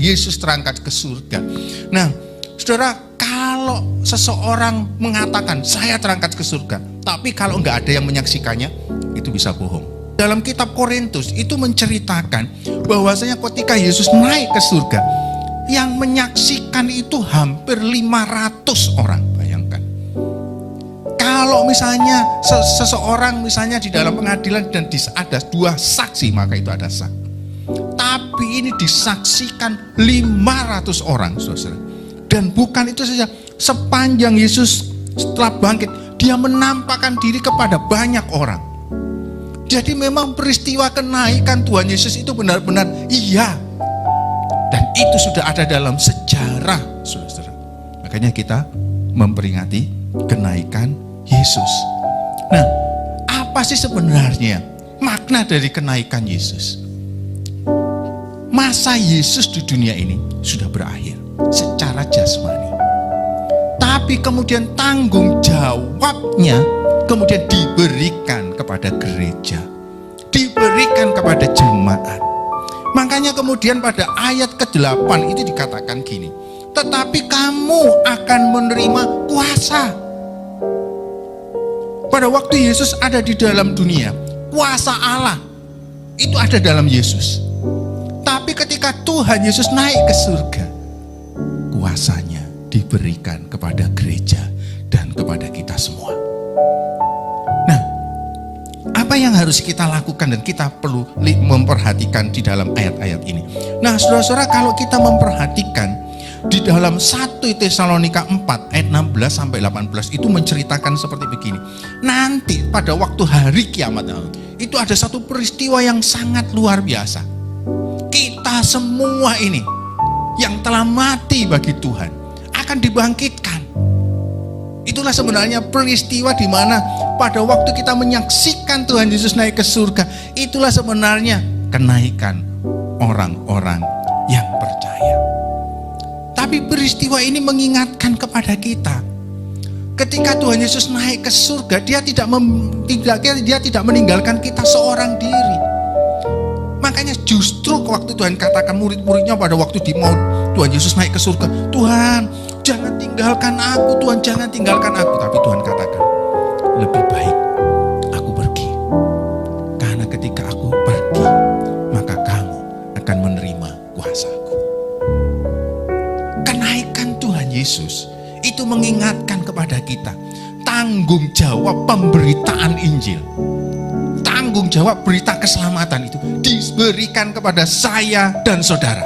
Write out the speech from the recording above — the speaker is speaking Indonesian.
Yesus terangkat ke surga. Nah, saudara, kalau seseorang mengatakan saya terangkat ke surga, tapi kalau nggak ada yang menyaksikannya, itu bisa bohong. Dalam kitab Korintus itu menceritakan bahwasanya ketika Yesus naik ke surga, yang menyaksikan itu hampir 500 orang. Bayangkan. Kalau misalnya seseorang misalnya di dalam pengadilan dan ada 2 saksi, maka itu ada sah. Tapi ini disaksikan 500 orang, saudara. Dan bukan itu saja, sepanjang Yesus setelah bangkit, dia menampakkan diri kepada banyak orang. Jadi memang peristiwa kenaikan Tuhan Yesus itu benar-benar iya. Dan itu sudah ada dalam sejarah, saudara. Makanya kita memperingati kenaikan Yesus. Nah, apa sih sebenarnya makna dari kenaikan Yesus? Masa Yesus di dunia ini sudah berakhir secara jasmani. Tapi kemudian tanggung jawabnya kemudian diberikan kepada gereja, diberikan kepada jemaat. Makanya kemudian pada ayat ke-8 itu dikatakan gini, tetapi kamu akan menerima kuasa. Pada waktu Yesus ada di dalam dunia, kuasa Allah itu ada dalam Yesus. Tapi ketika Tuhan Yesus naik ke surga, kuasanya diberikan kepada gereja dan kepada kita semua. Nah, apa yang harus kita lakukan dan kita perlu memperhatikan di dalam ayat-ayat ini? Nah, saudara-saudara, kalau kita memperhatikan di dalam 1 Tesalonika 4 ayat 16 sampai 18 itu menceritakan seperti begini. Nanti pada waktu hari kiamat itu ada satu peristiwa yang sangat luar biasa. Kita semua ini yang telah mati bagi Tuhan akan dibangkitkan. Itulah sebenarnya peristiwa di mana pada waktu kita menyaksikan Tuhan Yesus naik ke surga, itulah sebenarnya kenaikan orang-orang yang percaya. Tapi peristiwa ini mengingatkan kepada kita, ketika Tuhan Yesus naik ke surga, dia tidak meninggalkan kita seorang diri. Makanya justru waktu Tuhan katakan murid-muridnya pada waktu di maut, Tuhan Yesus naik ke surga, Tuhan jangan tinggalkan aku, Tuhan jangan tinggalkan aku. Tapi Tuhan katakan, lebih baik aku pergi, karena ketika aku pergi, maka kamu akan menerima kuasaku. Kenaikan Tuhan Yesus itu mengingatkan kepada kita tanggung jawab pemberitaan Injil, tanggung jawab berita keselamatan itu diberikan kepada saya dan saudara.